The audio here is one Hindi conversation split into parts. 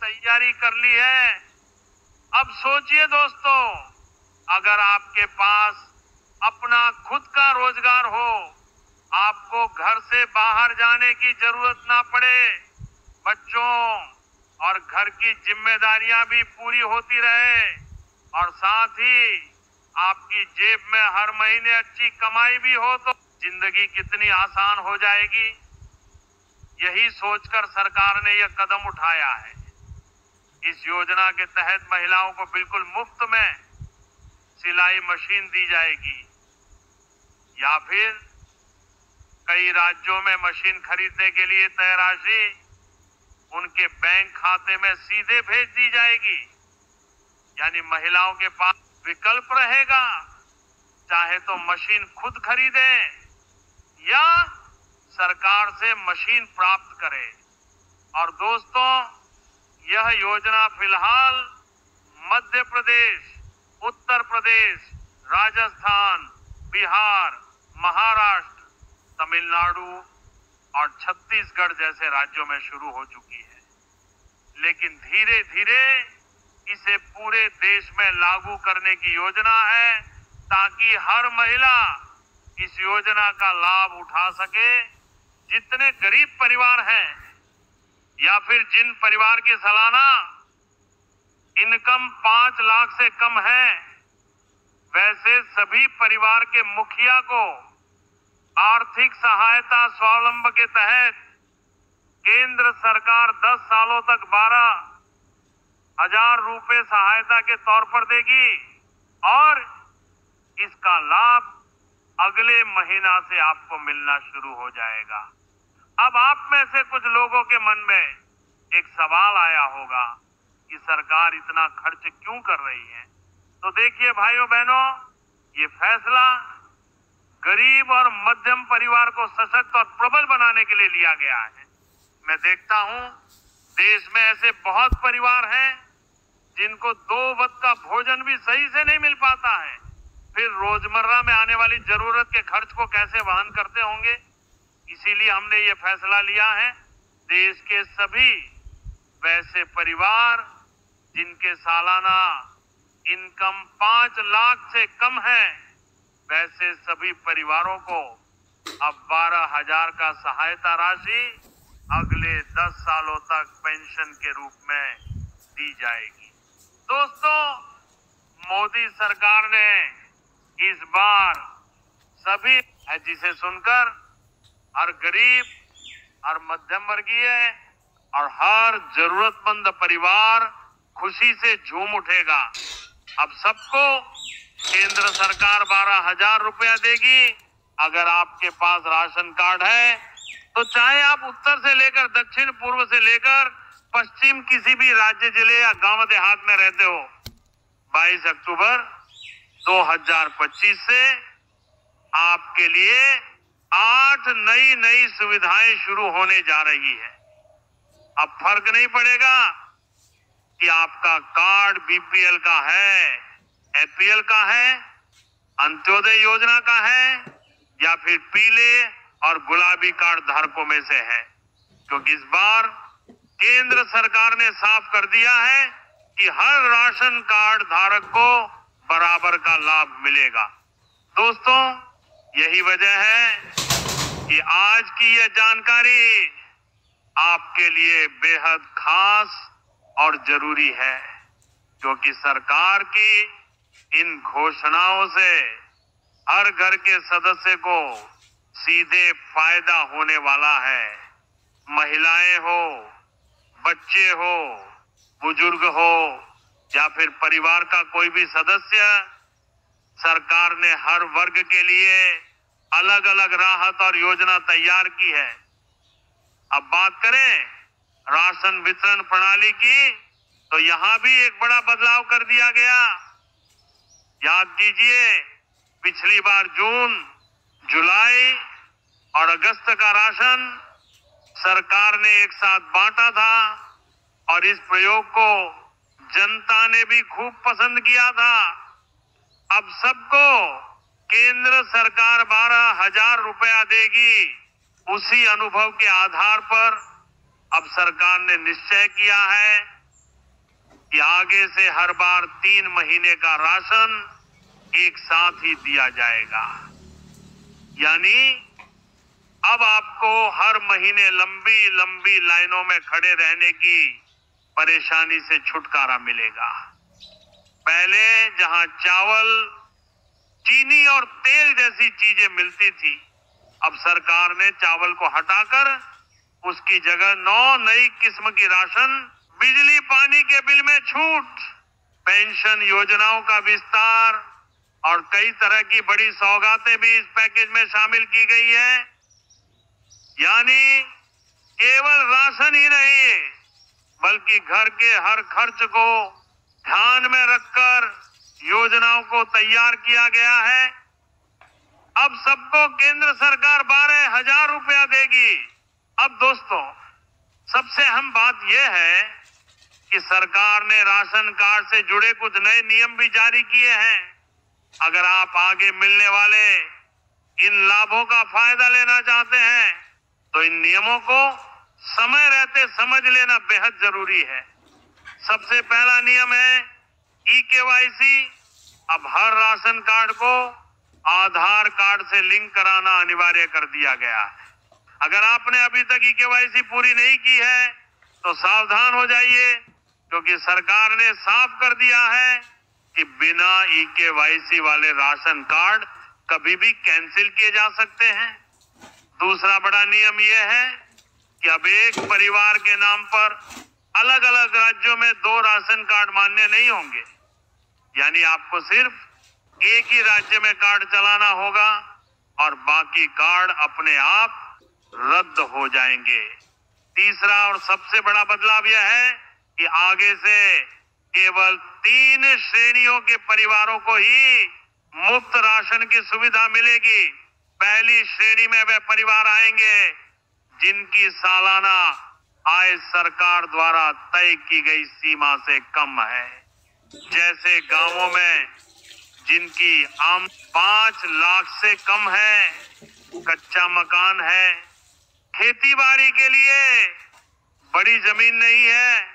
तैयारी कर ली है। अब सोचिए दोस्तों, अगर आपके पास अपना खुद का रोजगार हो, आपको घर से बाहर जाने की जरूरत ना पड़े, बच्चों और घर की जिम्मेदारियां भी पूरी होती रहे और साथ ही आपकी जेब में हर महीने अच्छी कमाई भी हो, तो जिंदगी कितनी आसान हो जाएगी। यही सोचकर सरकार ने यह कदम उठाया है। इस योजना के तहत महिलाओं को बिल्कुल मुफ्त में सिलाई मशीन दी जाएगी या फिर कई राज्यों में मशीन खरीदने के लिए तय राशि उनके बैंक खाते में सीधे भेज दी जाएगी। यानी महिलाओं के पास विकल्प रहेगा, चाहे तो मशीन खुद खरीदें या सरकार से मशीन प्राप्त करें। और दोस्तों, यह योजना फिलहाल मध्य प्रदेश, उत्तर प्रदेश, राजस्थान, बिहार, महाराष्ट्र, तमिलनाडु और छत्तीसगढ़ जैसे राज्यों में शुरू हो चुकी है, लेकिन धीरे धीरे इसे पूरे देश में लागू करने की योजना है ताकि हर महिला इस योजना का लाभ उठा सके। जितने गरीब परिवार हैं या फिर जिन परिवार की सालाना इनकम 5 लाख से कम है, वैसे सभी परिवार के मुखिया को आर्थिक सहायता स्वावलंबन के तहत केंद्र सरकार 10 सालों तक 12,000 रुपए सहायता के तौर पर देगी और इसका लाभ अगले महीना से आपको मिलना शुरू हो जाएगा। अब आप में से कुछ लोगों के मन में एक सवाल आया होगा कि सरकार इतना खर्च क्यों कर रही है। तो देखिए भाइयों बहनों, ये फैसला गरीब और मध्यम परिवार को सशक्त और प्रबल बनाने के लिए लिया गया है। मैं देखता हूं देश में ऐसे बहुत परिवार हैं जिनको 2 वक्त का भोजन भी सही से नहीं मिल पाता है, फिर रोजमर्रा में आने वाली जरूरत के खर्च को कैसे वहन करते होंगे। इसीलिए हमने ये फैसला लिया है, देश के सभी वैसे परिवार जिनके सालाना इनकम 5 लाख से कम है, वैसे सभी परिवारों को अब 12,000 का सहायता राशि अगले 10 सालों तक पेंशन के रूप में दी जाएगी। दोस्तों, मोदी सरकार ने इस बार सभी जिसे सुनकर हर गरीब, हर मध्यम वर्गीय और हर जरूरतमंद परिवार खुशी से झूम उठेगा। अब सबको केंद्र सरकार 12,000 रुपया देगी। अगर आपके पास राशन कार्ड है तो चाहे आप उत्तर से लेकर दक्षिण, पूर्व से लेकर पश्चिम किसी भी राज्य, जिले या गांव देहात में रहते हो, 22 अक्टूबर 2025 से आपके लिए 8 नई सुविधाएं शुरू होने जा रही है। अब फर्क नहीं पड़ेगा कि आपका कार्ड बीपीएल का है, एपीएल का है, अंत्योदय योजना का है या फिर पीले और गुलाबी कार्ड धारकों में से है, क्योंकि इस बार केंद्र सरकार ने साफ कर दिया है कि हर राशन कार्ड धारक को बराबर का लाभ मिलेगा। दोस्तों, यही वजह है कि आज की यह जानकारी आपके लिए बेहद खास और जरूरी है, क्योंकि सरकार की इन घोषणाओं से हर घर के सदस्य को सीधे फायदा होने वाला है। महिलाएं हो, बच्चे हो, बुजुर्ग हो या फिर परिवार का कोई भी सदस्य, सरकार ने हर वर्ग के लिए अलग अलग राहत और योजना तैयार की है। अब बात करें राशन वितरण प्रणाली की, तो यहां भी एक बड़ा बदलाव कर दिया गया। याद कीजिए, पिछली बार जून, जुलाई और अगस्त का राशन सरकार ने एक साथ बांटा था और इस प्रयोग को जनता ने भी खूब पसंद किया था। अब सबको केंद्र सरकार 12,000 रुपया देगी। उसी अनुभव के आधार पर अब सरकार ने निश्चय किया है कि आगे से हर बार 3 महीने का राशन एक साथ ही दिया जाएगा। यानी अब आपको हर महीने लंबी लंबी लाइनों में खड़े रहने की परेशानी से छुटकारा मिलेगा। पहले जहां चावल, चीनी और तेल जैसी चीजें मिलती थी, अब सरकार ने चावल को हटाकर उसकी जगह 9 नई किस्म की राशन, बिजली पानी के बिल में छूट, पेंशन योजनाओं का विस्तार और कई तरह की बड़ी सौगातें भी इस पैकेज में शामिल की गई है। यानी केवल राशन ही नहीं, बल्कि घर के हर खर्च को ध्यान में रखकर योजनाओं को तैयार किया गया है। अब सबको केंद्र सरकार 12,000 रुपया देगी। अब दोस्तों, सबसे अहम बात यह है कि सरकार ने राशन कार्ड से जुड़े कुछ नए नियम भी जारी किए हैं। अगर आप आगे मिलने वाले इन लाभों का फायदा लेना चाहते हैं तो इन नियमों को समय रहते समझ लेना बेहद जरूरी है। सबसे पहला नियम है ई-केवाईसी। अब हर राशन कार्ड को आधार कार्ड से लिंक कराना अनिवार्य कर दिया गया है। अगर आपने अभी तक ई-केवाईसी पूरी नहीं की है तो सावधान हो जाइए, क्योंकि सरकार ने साफ कर दिया है कि बिना ई-केवाईसी वाले राशन कार्ड कभी भी कैंसिल किए जा सकते हैं। दूसरा बड़ा नियम यह है कि अब एक परिवार के नाम पर अलग अलग राज्यों में 2 राशन कार्ड मान्य नहीं होंगे। यानी आपको सिर्फ एक ही राज्य में कार्ड चलाना होगा और बाकी कार्ड अपने आप रद्द हो जाएंगे। तीसरा और सबसे बड़ा बदलाव यह है कि आगे से केवल 3 श्रेणियों के परिवारों को ही मुफ्त राशन की सुविधा मिलेगी। पहली श्रेणी में वे परिवार आएंगे जिनकी सालाना आय सरकार द्वारा तय की गई सीमा से कम है। जैसे गांवों में जिनकी आम 5 लाख से कम है, कच्चा मकान है, खेती बाड़ी के लिए बड़ी जमीन नहीं है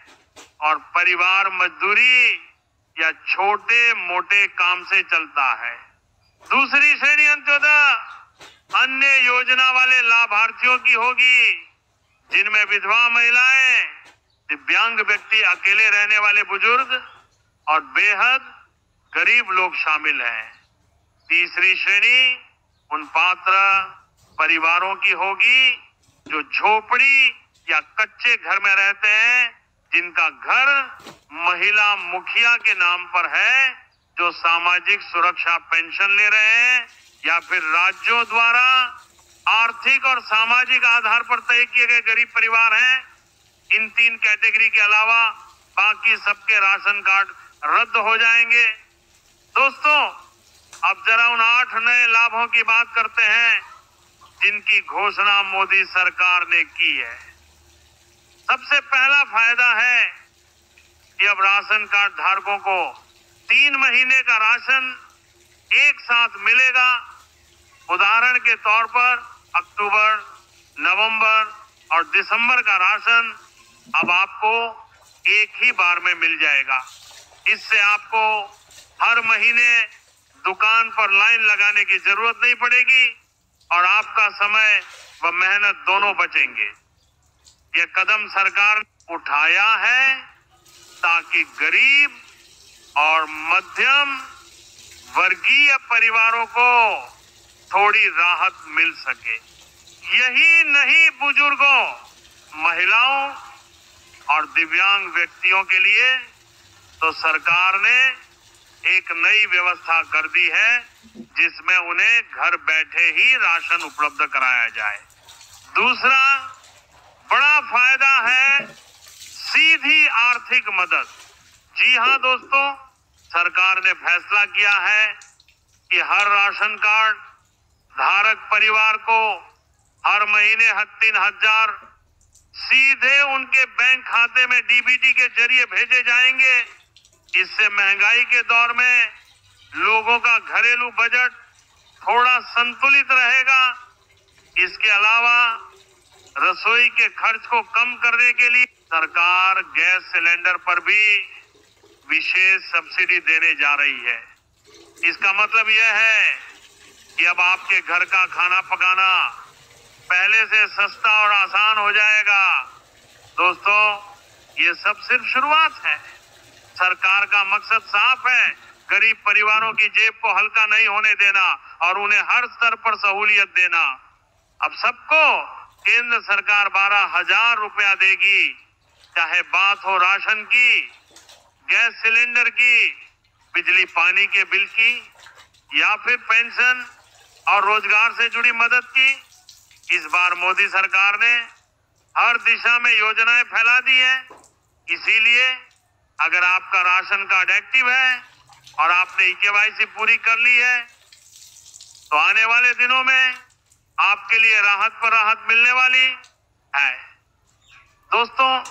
और परिवार मजदूरी या छोटे मोटे काम से चलता है। दूसरी श्रेणी अंत्योदय अन्य योजना वाले लाभार्थियों की होगी, जिनमें विधवा महिलाएं, दिव्यांग व्यक्ति, अकेले रहने वाले बुजुर्ग और बेहद गरीब लोग शामिल हैं। तीसरी श्रेणी उन पात्र परिवारों की होगी जो झोपड़ी या कच्चे घर में रहते हैं, जिनका घर महिला मुखिया के नाम पर है, जो सामाजिक सुरक्षा पेंशन ले रहे हैं या फिर राज्यों द्वारा आर्थिक और सामाजिक आधार पर तय किए गए गरीब परिवार हैं। इन 3 कैटेगरी के अलावा बाकी सबके राशन कार्ड रद्द हो जाएंगे। दोस्तों, अब जरा उन 8 नए लाभों की बात करते हैं जिनकी घोषणा मोदी सरकार ने की है। सबसे पहला फायदा है कि अब राशन कार्ड धारकों को 3 महीने का राशन एक साथ मिलेगा। उदाहरण के तौर पर अक्टूबर, नवंबर और दिसंबर का राशन अब आपको एक ही बार में मिल जाएगा। इससे आपको हर महीने दुकान पर लाइन लगाने की जरूरत नहीं पड़ेगी और आपका समय व मेहनत दोनों बचेंगे। ये कदम सरकार ने उठाया है ताकि गरीब और मध्यम वर्गीय परिवारों को थोड़ी राहत मिल सके। यही नहीं, बुजुर्गों, महिलाओं और दिव्यांग व्यक्तियों के लिए तो सरकार ने एक नई व्यवस्था कर दी है जिसमें उन्हें घर बैठे ही राशन उपलब्ध कराया जाए। दूसरा बड़ा फायदा है सीधी आर्थिक मदद। जी हां दोस्तों, सरकार ने फैसला किया है कि हर राशन कार्ड धारक परिवार को हर महीने 3,000 सीधे उनके बैंक खाते में डीबीटी के जरिए भेजे जाएंगे। इससे महंगाई के दौर में लोगों का घरेलू बजट थोड़ा संतुलित रहेगा। इसके अलावा रसोई के खर्च को कम करने के लिए सरकार गैस सिलेंडर पर भी विशेष सब्सिडी देने जा रही है। इसका मतलब यह है कि अब आपके घर का खाना पकाना पहले से सस्ता और आसान हो जाएगा। दोस्तों, ये सब सिर्फ शुरुआत है। सरकार का मकसद साफ है, गरीब परिवारों की जेब को हल्का नहीं होने देना और उन्हें हर स्तर पर सहूलियत देना। अब सबको केंद्र सरकार 12,000 रुपया देगी, चाहे बात हो राशन की, गैस सिलेंडर की, बिजली पानी के बिल की या फिर पेंशन और रोजगार से जुड़ी मदद की। इस बार मोदी सरकार ने हर दिशा में योजनाएं फैला दी है। इसीलिए अगर आपका राशन कार्ड एक्टिव है और आपने KYC पूरी कर ली है तो आने वाले दिनों में आपके लिए राहत पर राहत मिलने वाली है। दोस्तों,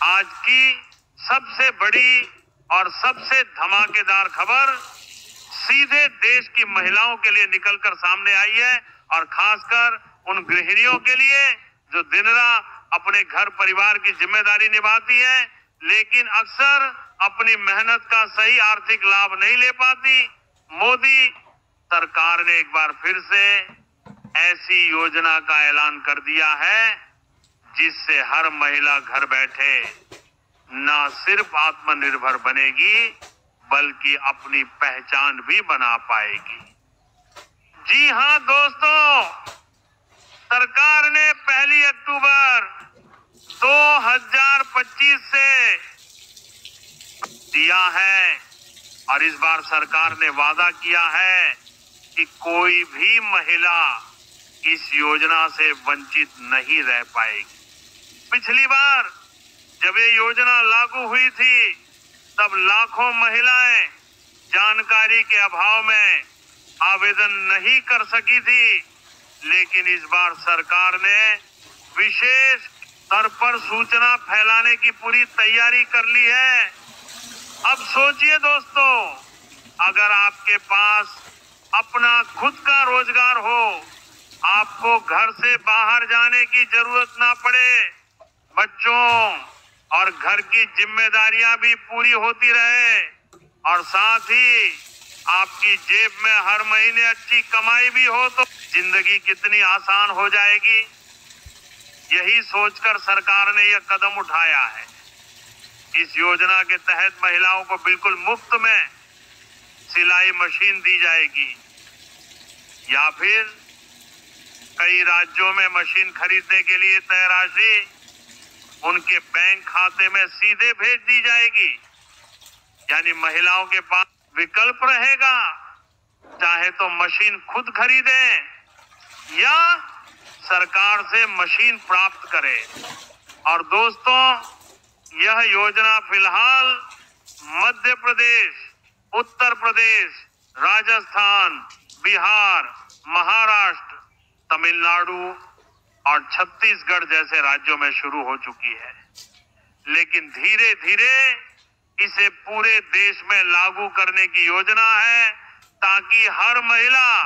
आज की सबसे बड़ी और सबसे धमाकेदार खबर सीधे देश की महिलाओं के लिए निकलकर सामने आई है और खासकर उन गृहिणियों के लिए जो दिन रात अपने घर परिवार की जिम्मेदारी निभाती है, लेकिन अक्सर अपनी मेहनत का सही आर्थिक लाभ नहीं ले पाती। मोदी सरकार ने एक बार फिर से ऐसी योजना का ऐलान कर दिया है जिससे हर महिला घर बैठे न सिर्फ आत्मनिर्भर बनेगी बल्कि अपनी पहचान भी बना पाएगी। जी हां दोस्तों, सरकार ने 1 अक्टूबर 2025 से दिया है और इस बार सरकार ने वादा किया है कि कोई भी महिला इस योजना से वंचित नहीं रह पाएगी। पिछली बार जब ये योजना लागू हुई थी तब लाखों महिलाएं जानकारी के अभाव में आवेदन नहीं कर सकी थी, लेकिन इस बार सरकार ने विशेष स्तर पर सूचना फैलाने की पूरी तैयारी कर ली है। अब सोचिए दोस्तों, अगर आपके पास अपना खुद का रोजगार हो, आपको घर से बाहर जाने की जरूरत ना पड़े, बच्चों और घर की जिम्मेदारियां भी पूरी होती रहे और साथ ही आपकी जेब में हर महीने अच्छी कमाई भी हो, तो जिंदगी कितनी आसान हो जाएगी। यही सोचकर सरकार ने यह कदम उठाया है। इस योजना के तहत महिलाओं को बिल्कुल मुफ्त में सिलाई मशीन दी जाएगी या फिर कई राज्यों में मशीन खरीदने के लिए तय राशि उनके बैंक खाते में सीधे भेज दी जाएगी। यानी महिलाओं के पास विकल्प रहेगा, चाहे तो मशीन खुद खरीदें या सरकार से मशीन प्राप्त करें। और दोस्तों, यह योजना फिलहाल मध्य प्रदेश, उत्तर प्रदेश, राजस्थान, बिहार, महाराष्ट्र, तमिलनाडु और छत्तीसगढ़ जैसे राज्यों में शुरू हो चुकी है, लेकिन धीरे धीरे इसे पूरे देश में लागू करने की योजना है ताकि हर महिला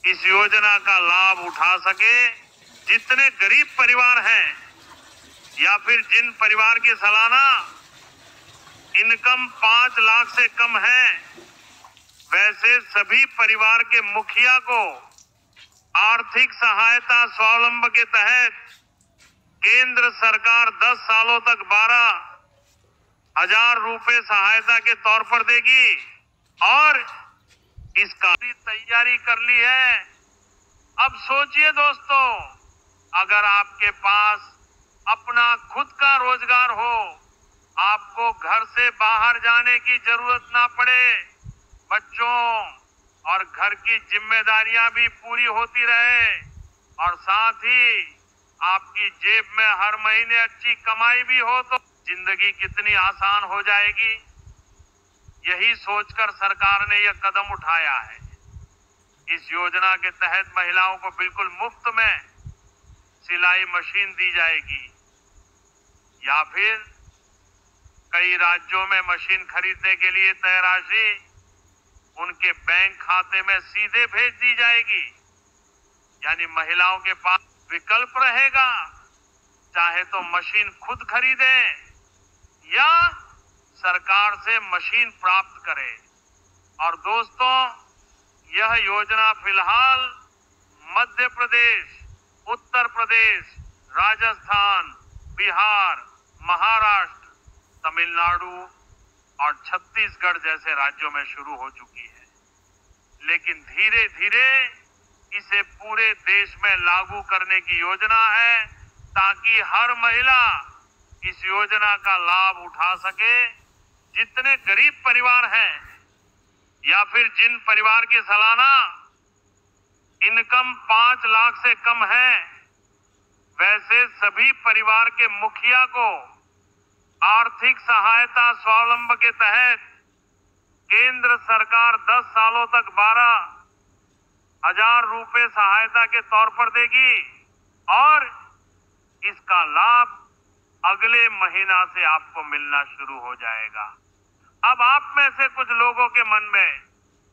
इस योजना का लाभ उठा सके। जितने गरीब परिवार हैं या फिर जिन परिवार की सालाना इनकम 5 लाख से कम है, वैसे सभी परिवार के मुखिया को आर्थिक सहायता स्वावलंबन के तहत केंद्र सरकार 10 सालों तक 12,000 रुपए सहायता के तौर पर देगी और इसका भी तैयारी कर ली है। अब सोचिए दोस्तों, अगर आपके पास अपना खुद का रोजगार हो, आपको घर से बाहर जाने की जरूरत ना पड़े, बच्चों और घर की जिम्मेदारियां भी पूरी होती रहे और साथ ही आपकी जेब में हर महीने अच्छी कमाई भी हो, तो जिंदगी कितनी आसान हो जाएगी। यही सोचकर सरकार ने यह कदम उठाया है। इस योजना के तहत महिलाओं को बिल्कुल मुफ्त में सिलाई मशीन दी जाएगी या फिर कई राज्यों में मशीन खरीदने के लिए तय राशि उनके बैंक खाते में सीधे भेज दी जाएगी। यानी महिलाओं के पास विकल्प रहेगा, चाहे तो मशीन खुद खरीदें या सरकार से मशीन प्राप्त करे। और दोस्तों, यह योजना फिलहाल मध्य प्रदेश, उत्तर प्रदेश, राजस्थान, बिहार, महाराष्ट्र, तमिलनाडु और छत्तीसगढ़ जैसे राज्यों में शुरू हो चुकी है, लेकिन धीरे धीरे इसे पूरे देश में लागू करने की योजना है, ताकि हर महिला इस योजना का लाभ उठा सके। जितने गरीब परिवार हैं या फिर जिन परिवार की सालाना इनकम 5 लाख से कम है, वैसे सभी परिवार के मुखिया को आर्थिक सहायता स्वावलंबन के तहत केंद्र सरकार 10 सालों तक 12,000 रुपए सहायता के तौर पर देगी और इसका लाभ अगले महीना से आपको मिलना शुरू हो जाएगा। अब आप में से कुछ लोगों के मन में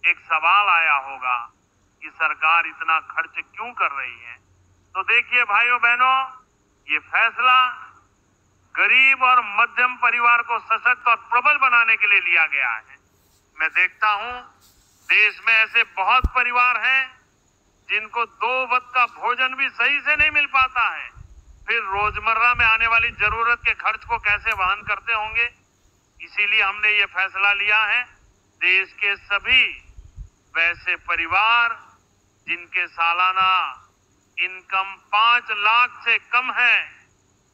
एक सवाल आया होगा कि सरकार इतना खर्च क्यों कर रही है। तो देखिए भाइयों बहनों, ये फैसला गरीब और मध्यम परिवार को सशक्त और प्रबल बनाने के लिए लिया गया है। मैं देखता हूं देश में ऐसे बहुत परिवार हैं जिनको 2 वक्त का भोजन भी सही से नहीं मिल पाता है, फिर रोजमर्रा में आने वाली जरूरत के खर्च को कैसे वहन करते होंगे। इसीलिए हमने ये फैसला लिया है, देश के सभी वैसे परिवार जिनके सालाना इनकम 5 लाख से कम है,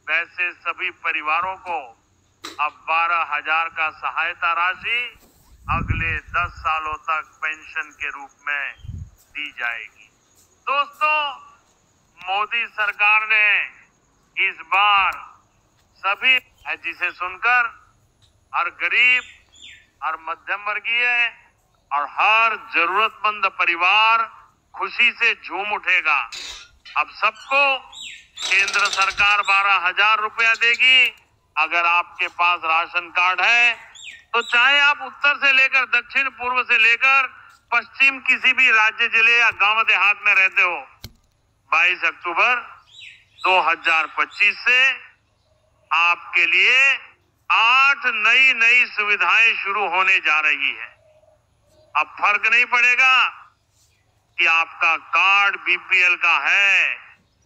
वैसे सभी परिवारों को अब 12,000 का सहायता राशि अगले 10 सालों तक पेंशन के रूप में दी जाएगी। दोस्तों, मोदी सरकार ने इस बार सभी, जिसे सुनकर हर गरीब, हर मध्यम वर्गीय और हर जरूरतमंद परिवार खुशी से झूम उठेगा। अब सबको केंद्र सरकार 12,000 रुपया देगी। अगर आपके पास राशन कार्ड है तो चाहे आप उत्तर से लेकर दक्षिण, पूर्व से लेकर पश्चिम किसी भी राज्य, जिले या गांव देहात में रहते हो, 22 अक्टूबर 2025 से आपके लिए 8 नई सुविधाएं शुरू होने जा रही है। अब फर्क नहीं पड़ेगा कि आपका कार्ड बीपीएल का है,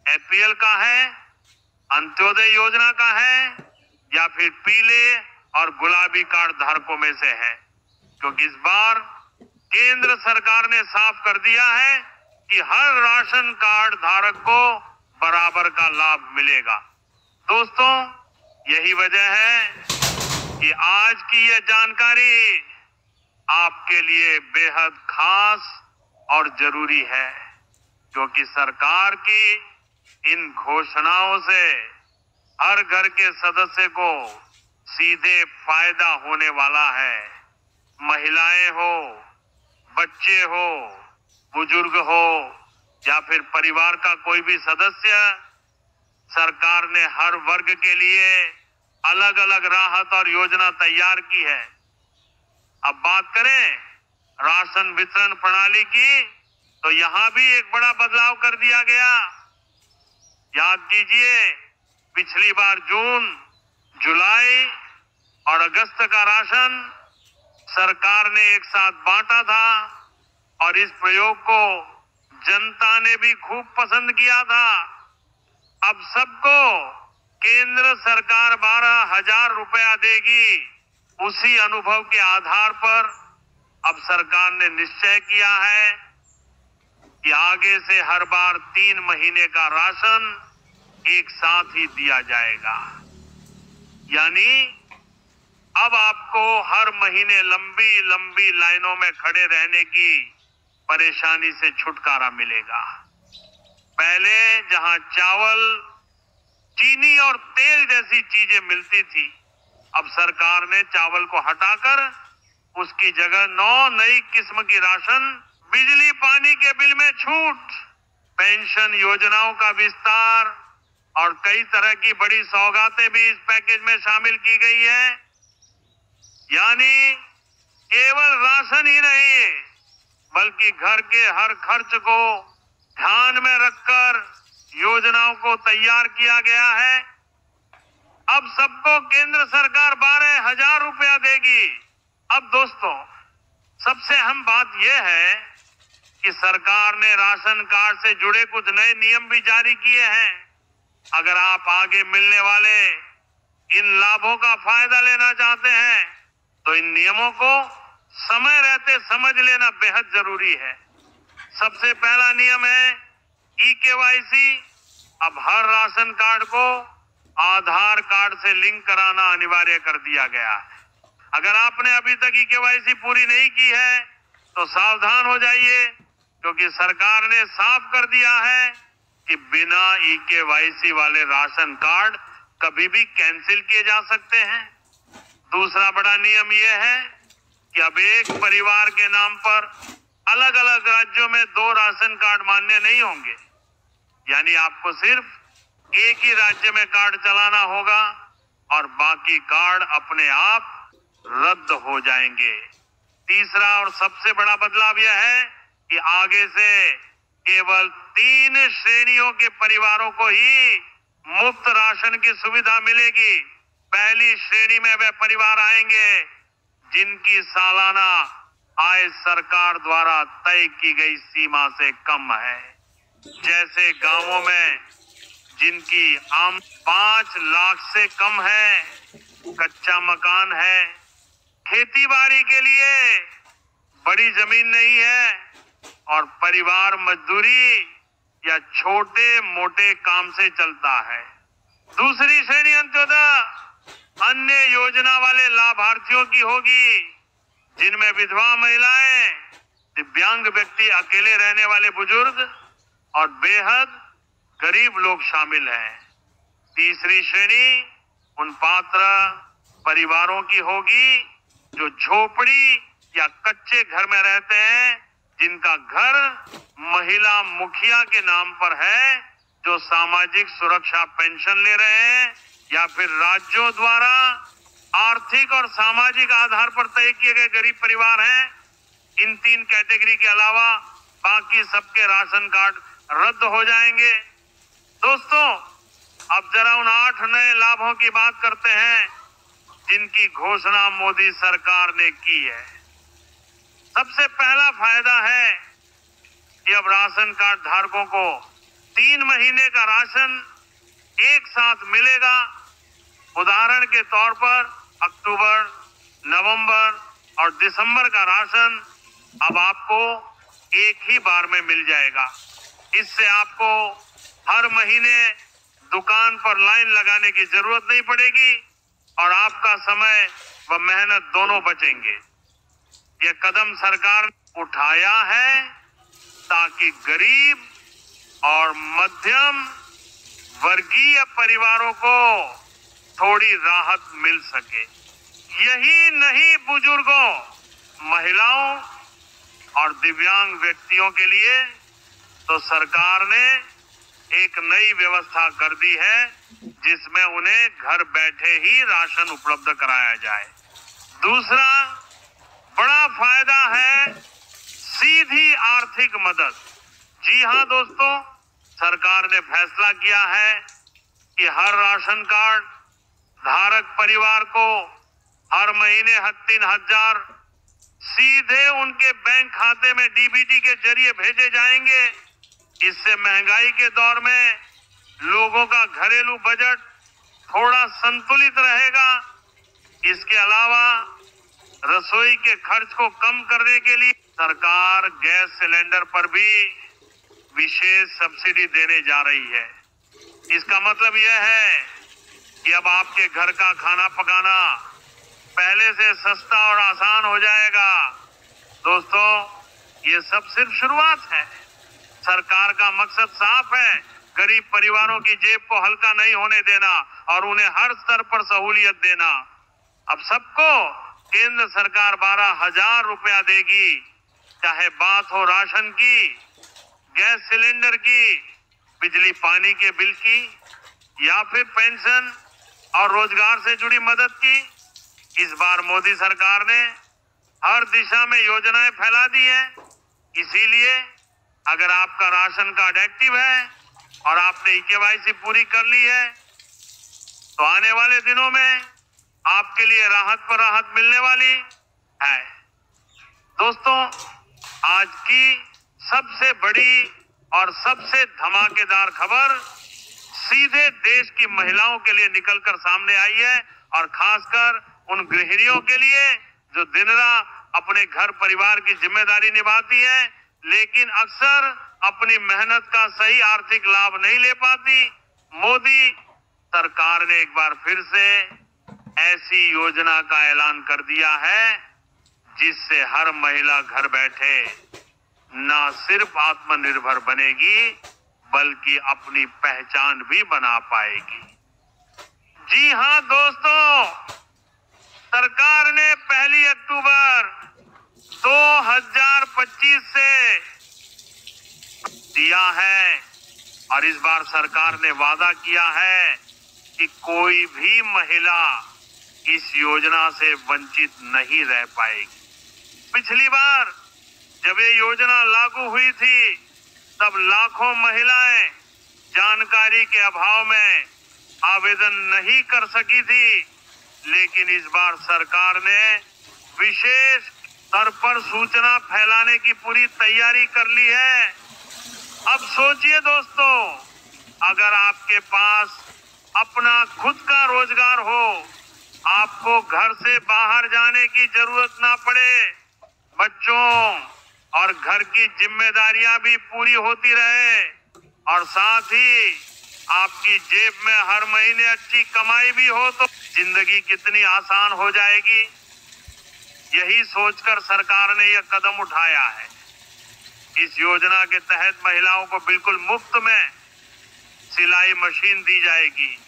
एपीएल का है, अंत्योदय योजना का है या फिर पीले और गुलाबी कार्ड धारकों में से है, क्योंकि इस बार केंद्र सरकार ने साफ कर दिया है कि हर राशन कार्ड धारक को बराबर का लाभ मिलेगा। दोस्तों, यही वजह है कि आज की यह जानकारी आपके लिए बेहद खास और जरूरी है, क्योंकि सरकार की इन घोषणाओं से हर घर के सदस्य को सीधे फायदा होने वाला है। महिलाएं हो, बच्चे हो, बुजुर्ग हो या फिर परिवार का कोई भी सदस्य, सरकार ने हर वर्ग के लिए अलग अलग राहत और योजना तैयार की है। अब बात करें राशन वितरण प्रणाली की, तो यहां भी एक बड़ा बदलाव कर दिया गया। याद कीजिए, पिछली बार जून, जुलाई और अगस्त का राशन सरकार ने एक साथ बांटा था और इस प्रयोग को जनता ने भी खूब पसंद किया था। अब सबको केंद्र सरकार 12,000 रुपया देगी। उसी अनुभव के आधार पर अब सरकार ने निश्चय किया है कि आगे से हर बार 3 महीने का राशन एक साथ ही दिया जाएगा। यानी अब आपको हर महीने लंबी लंबी लाइनों में खड़े रहने की परेशानी से छुटकारा मिलेगा। पहले जहां चावल, चीनी और तेल जैसी चीजें मिलती थी, अब सरकार ने चावल को हटाकर उसकी जगह 9 नई किस्म की राशन, बिजली पानी के बिल में छूट, पेंशन योजनाओं का विस्तार और कई तरह की बड़ी सौगातें भी इस पैकेज में शामिल की गई है। यानी केवल राशन ही नहीं, बल्कि घर के हर खर्च को ध्यान में रखकर योजनाओं को तैयार किया गया है। अब सबको केंद्र सरकार 12,000 रुपया देगी। अब दोस्तों, सबसे अहम बात यह है कि सरकार ने राशन कार्ड से जुड़े कुछ नए नियम भी जारी किए हैं। अगर आप आगे मिलने वाले इन लाभों का फायदा लेना चाहते हैं तो इन नियमों को समय रहते समझ लेना बेहद जरूरी है। सबसे पहला नियम है ई-केवाईसी। अब हर राशन कार्ड को आधार कार्ड से लिंक कराना अनिवार्य कर दिया गया है। अगर आपने अभी तक ई-केवाईसी पूरी नहीं की है तो सावधान हो जाइए, क्योंकि सरकार ने साफ कर दिया है कि बिना ई-केवाईसी वाले राशन कार्ड कभी भी कैंसिल किए जा सकते हैं। दूसरा बड़ा नियम यह है कि अब एक परिवार के नाम पर अलग अलग राज्यों में 2 राशन कार्ड मान्य नहीं होंगे। यानी आपको सिर्फ एक ही राज्य में कार्ड चलाना होगा और बाकी कार्ड अपने आप रद्द हो जाएंगे। तीसरा और सबसे बड़ा बदलाव यह है कि आगे से केवल 3 श्रेणियों के परिवारों को ही मुफ्त राशन की सुविधा मिलेगी। पहली श्रेणी में वे परिवार आएंगे जिनकी सालाना आय सरकार द्वारा तय की गई सीमा से कम है। जैसे गांवों में जिनकी आम 5 लाख से कम है, कच्चा मकान है, खेती बाड़ी के लिए बड़ी जमीन नहीं है और परिवार मजदूरी या छोटे मोटे काम से चलता है। दूसरी श्रेणी अंत्योदय अन्य योजना वाले लाभार्थियों की होगी, जिनमें विधवा महिलाएं, दिव्यांग व्यक्ति, अकेले रहने वाले बुजुर्ग और बेहद गरीब लोग शामिल हैं। तीसरी श्रेणी उन पात्र परिवारों की होगी जो झोपड़ी या कच्चे घर में रहते हैं, जिनका घर महिला मुखिया के नाम पर है, जो सामाजिक सुरक्षा पेंशन ले रहे हैं या फिर राज्यों द्वारा आर्थिक और सामाजिक आधार पर तय किए गए गरीब परिवार हैं। इन 3 कैटेगरी के अलावा बाकी सबके राशन कार्ड रद्द हो जाएंगे। दोस्तों, अब जरा उन 8 नए लाभों की बात करते हैं जिनकी घोषणा मोदी सरकार ने की है। सबसे पहला फायदा है कि अब राशन कार्ड धारकों को 3 महीने का राशन एक साथ मिलेगा। उदाहरण के तौर पर अक्टूबर, नवंबर और दिसंबर का राशन अब आपको एक ही बार में मिल जाएगा। इससे आपको हर महीने दुकान पर लाइन लगाने की जरूरत नहीं पड़ेगी और आपका समय व मेहनत दोनों बचेंगे। ये कदम सरकार ने उठाया है ताकि गरीब और मध्यम वर्गीय परिवारों को थोड़ी राहत मिल सके। यही नहीं, बुजुर्गों, महिलाओं और दिव्यांग व्यक्तियों के लिए तो सरकार ने एक नई व्यवस्था कर दी है जिसमें उन्हें घर बैठे ही राशन उपलब्ध कराया जाए। दूसरा बड़ा फायदा है सीधी आर्थिक मदद। जी हां दोस्तों, सरकार ने फैसला किया है कि हर राशन कार्ड धारक परिवार को हर महीने 3,000 सीधे उनके बैंक खाते में डीबीटी के जरिए भेजे जाएंगे। इससे महंगाई के दौर में लोगों का घरेलू बजट थोड़ा संतुलित रहेगा। इसके अलावा रसोई के खर्च को कम करने के लिए सरकार गैस सिलेंडर पर भी विशेष सब्सिडी देने जा रही है। इसका मतलब यह है कि अब आपके घर का खाना पकाना पहले से सस्ता और आसान हो जाएगा। दोस्तों, ये सब सिर्फ शुरुआत है। सरकार का मकसद साफ है, गरीब परिवारों की जेब को हल्का नहीं होने देना और उन्हें हर स्तर पर सहूलियत देना। अब सबको केंद्र सरकार 12,000 रुपया देगी, चाहे बात हो राशन की, गैस सिलेंडर की, बिजली पानी के बिल की या फिर पेंशन और रोजगार से जुड़ी मदद की। इस बार मोदी सरकार ने हर दिशा में योजनाएं फैला दी हैं। इसीलिए अगर आपका राशन कार्ड एक्टिव है और आपने ई-केवाईसी पूरी कर ली है तो आने वाले दिनों में आपके लिए राहत पर राहत मिलने वाली है। दोस्तों, आज की सबसे बड़ी और सबसे धमाकेदार खबर सीधे देश की महिलाओं के लिए निकलकर सामने आई है, और खासकर उन गृहिणियों के लिए जो दिन रात अपने घर परिवार की जिम्मेदारी निभाती है, लेकिन अक्सर अपनी मेहनत का सही आर्थिक लाभ नहीं ले पाती। मोदी सरकार ने एक बार फिर से ऐसी योजना का ऐलान कर दिया है जिससे हर महिला घर बैठे न सिर्फ आत्मनिर्भर बनेगी बल्कि अपनी पहचान भी बना पाएगी। जी हां दोस्तों, सरकार ने 1 अक्टूबर 2025 से दिया है, और इस बार सरकार ने वादा किया है कि कोई भी महिला इस योजना से वंचित नहीं रह पाएगी। पिछली बार जब ये योजना लागू हुई थी तब लाखों महिलाएं जानकारी के अभाव में आवेदन नहीं कर सकी थी, लेकिन इस बार सरकार ने विशेष स्तर पर सूचना फैलाने की पूरी तैयारी कर ली है। अब सोचिए दोस्तों, अगर आपके पास अपना खुद का रोजगार हो, आपको घर से बाहर जाने की जरूरत ना पड़े, बच्चों और घर की जिम्मेदारियां भी पूरी होती रहे, और साथ ही आपकी जेब में हर महीने अच्छी कमाई भी हो, तो जिंदगी कितनी आसान हो जाएगी। यही सोचकर सरकार ने यह कदम उठाया है। इस योजना के तहत महिलाओं को बिल्कुल मुफ्त में सिलाई मशीन दी जाएगी,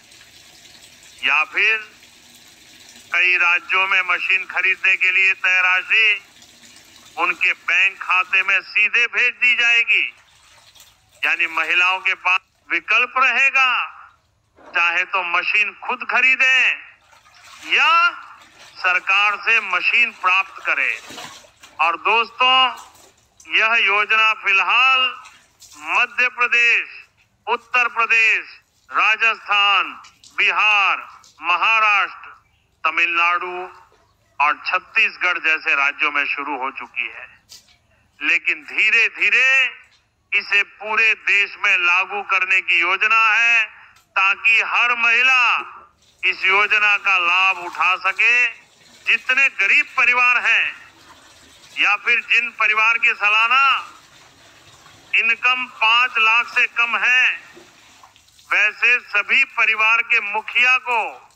या फिर कई राज्यों में मशीन खरीदने के लिए तय राशि उनके बैंक खाते में सीधे भेज दी जाएगी। यानी महिलाओं के पास विकल्प रहेगा, चाहे तो मशीन खुद खरीदें या सरकार से मशीन प्राप्त करें। और दोस्तों, यह योजना फिलहाल मध्य प्रदेश, उत्तर प्रदेश, राजस्थान, बिहार, महाराष्ट्र, तमिलनाडु और छत्तीसगढ़ जैसे राज्यों में शुरू हो चुकी है, लेकिन धीरे धीरे इसे पूरे देश में लागू करने की योजना है, ताकि हर महिला इस योजना का लाभ उठा सके। जितने गरीब परिवार हैं या फिर जिन परिवार की सालाना इनकम 5 लाख से कम है, वैसे सभी परिवार के मुखिया को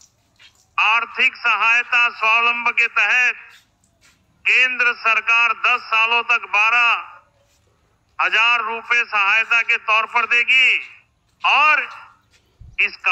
आर्थिक सहायता स्वावलंबन के तहत केंद्र सरकार 10 सालों तक 12,000 रुपए सहायता के तौर पर देगी, और इसका